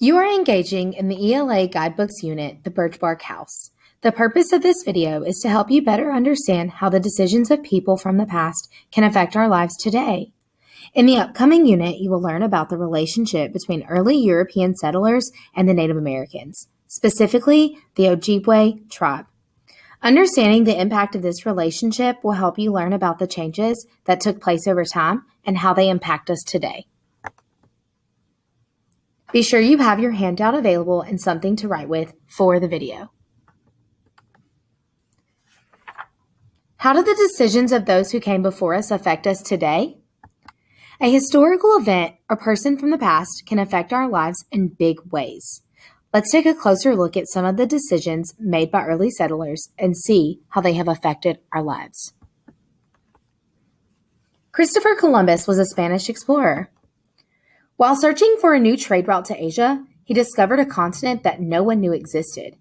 You are engaging in the ELA Guidebooks unit, the Birchbark House. The purpose of this video is to help you better understand how the decisions of people from the past can affect our lives today. In the upcoming unit, you will learn about the relationship between early European settlers and the Native Americans, specifically the Ojibwe tribe. Understanding the impact of this relationship will help you learn about the changes that took place over time and how they impact us today. Be sure you have your handout available and something to write with for the video. How do the decisions of those who came before us affect us today? A historical event or person from the past can affect our lives in big ways. Let's take a closer look at some of the decisions made by early settlers and see how they have affected our lives. Christopher Columbus was a Spanish explorer. While searching for a new trade route to Asia, he discovered a continent that no one knew existed.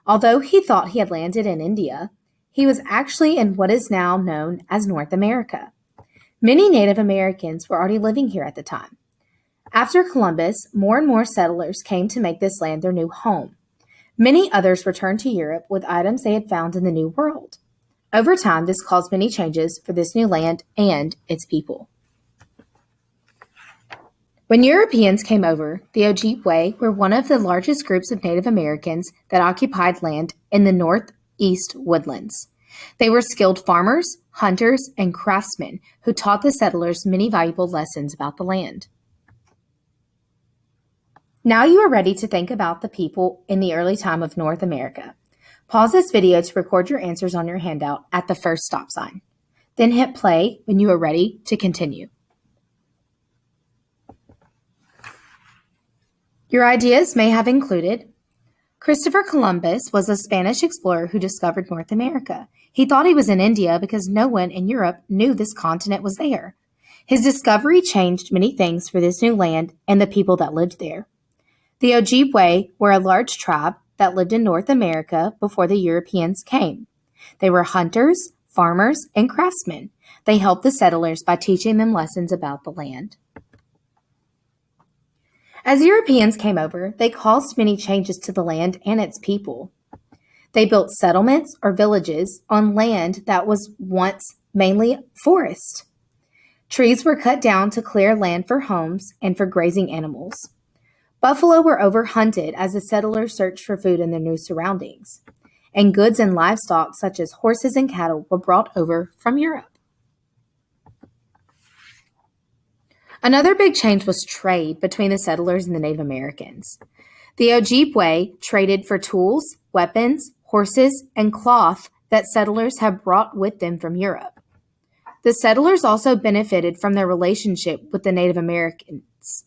Although he thought he had landed in India, he was actually in what is now known as North America. Many Native Americans were already living here at the time. After Columbus, more and more settlers came to make this land their new home. Many others returned to Europe with items they had found in the New World. Over time, this caused many changes for this new land and its people. When Europeans came over, the Ojibwe were one of the largest groups of Native Americans that occupied land in the northeast woodlands. They were skilled farmers, hunters, and craftsmen who taught the settlers many valuable lessons about the land. Now you are ready to think about the people in the early time of North America. Pause this video to record your answers on your handout at the first stop sign. Then hit play when you are ready to continue. Your ideas may have included: Christopher Columbus was a Spanish explorer who discovered North America. He thought he was in India because no one in Europe knew this continent was there. His discovery changed many things for this new land and the people that lived there. The Ojibwe were a large tribe that lived in North America before the Europeans came. They were hunters, farmers, and craftsmen. They helped the settlers by teaching them lessons about the land. As Europeans came over, they caused many changes to the land and its people. They built settlements or villages on land that was once mainly forest. Trees were cut down to clear land for homes and for grazing animals. Buffalo were overhunted as the settlers searched for food in their new surroundings. And goods and livestock such as horses and cattle were brought over from Europe. Another big change was trade between the settlers and the Native Americans. The Ojibwe traded for tools, weapons, horses, and cloth that settlers had brought with them from Europe. The settlers also benefited from their relationship with the Native Americans,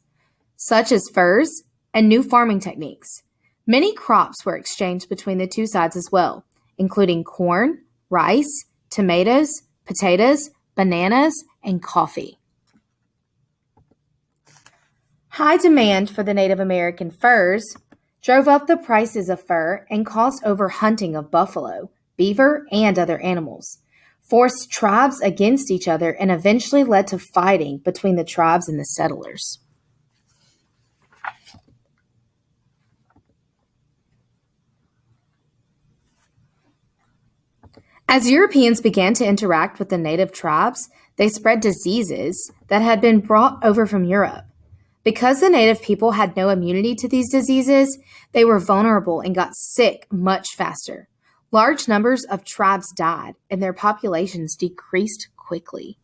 such as furs and new farming techniques. Many crops were exchanged between the two sides as well, including corn, rice, tomatoes, potatoes, bananas, and coffee. High demand for the Native American furs drove up the prices of fur and caused overhunting of buffalo, beaver, and other animals, forced tribes against each other, and eventually led to fighting between the tribes and the settlers. As Europeans began to interact with the native tribes, they spread diseases that had been brought over from Europe. Because the native people had no immunity to these diseases, they were vulnerable and got sick much faster. Large numbers of tribes died, and their populations decreased quickly.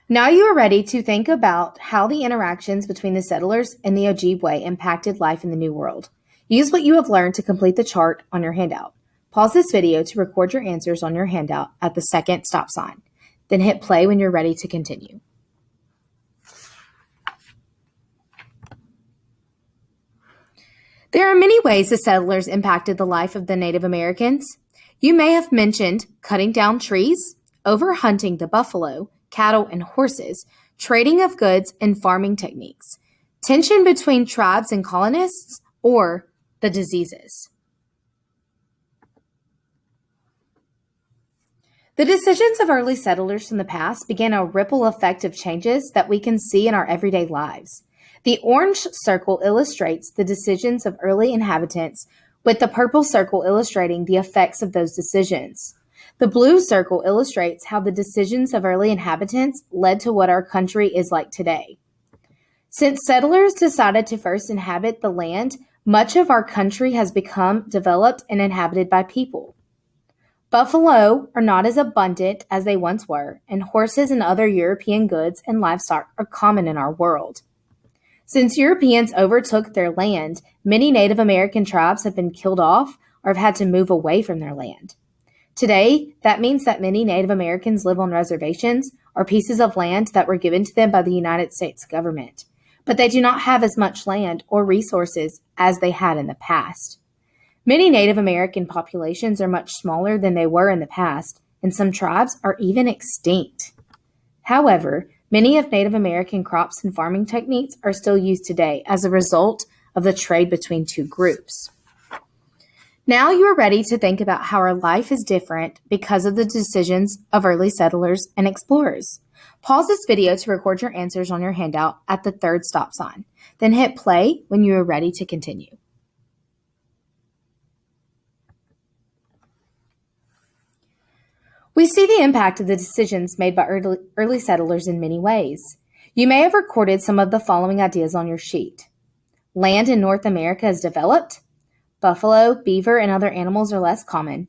Now you are ready to think about how the interactions between the settlers and the Ojibwe impacted life in the New World. Use what you have learned to complete the chart on your handout. Pause this video to record your answers on your handout at the second stop sign. Then hit play when you're ready to continue. There are many ways the settlers impacted the life of the Native Americans. You may have mentioned cutting down trees, overhunting the buffalo, cattle, and horses, trading of goods, and farming techniques, tension between tribes and colonists, or the diseases. The decisions of early settlers from the past began a ripple effect of changes that we can see in our everyday lives. The orange circle illustrates the decisions of early inhabitants, with the purple circle illustrating the effects of those decisions. The blue circle illustrates how the decisions of early inhabitants led to what our country is like today. Since settlers decided to first inhabit the land, much of our country has become developed and inhabited by people. Buffalo are not as abundant as they once were, and horses and other European goods and livestock are common in our world. Since Europeans overtook their land, many Native American tribes have been killed off or have had to move away from their land. Today, that means that many Native Americans live on reservations or pieces of land that were given to them by the United States government, but they do not have as much land or resources as they had in the past. Many Native American populations are much smaller than they were in the past, and some tribes are even extinct. However, many of Native American crops and farming techniques are still used today as a result of the trade between two groups. Now you are ready to think about how our life is different because of the decisions of early settlers and explorers. Pause this video to record your answers on your handout at the third stop sign. Then hit play when you are ready to continue. We see the impact of the decisions made by early settlers in many ways. You may have recorded some of the following ideas on your sheet. Land in North America is developed. Buffalo, beaver, and other animals are less common.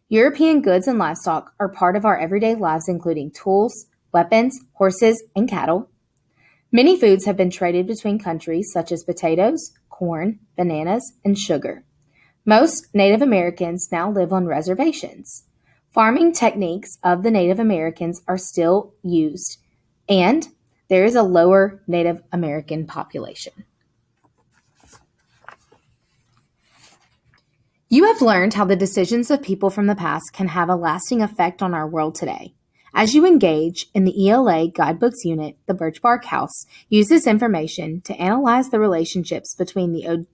European goods and livestock are part of our everyday lives, including tools, weapons, horses, and cattle. Many foods have been traded between countries, such as potatoes, corn, bananas, and sugar. Most Native Americans now live on reservations. Farming techniques of the Native Americans are still used, and there is a lower Native American population. You have learned how the decisions of people from the past can have a lasting effect on our world today. As you engage in the ELA Guidebooks unit, the Birchbark House uses information to analyze the relationships between the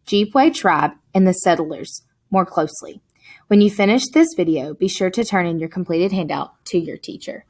Ojibwe tribe and the settlers more closely. When you finish this video, be sure to turn in your completed handout to your teacher.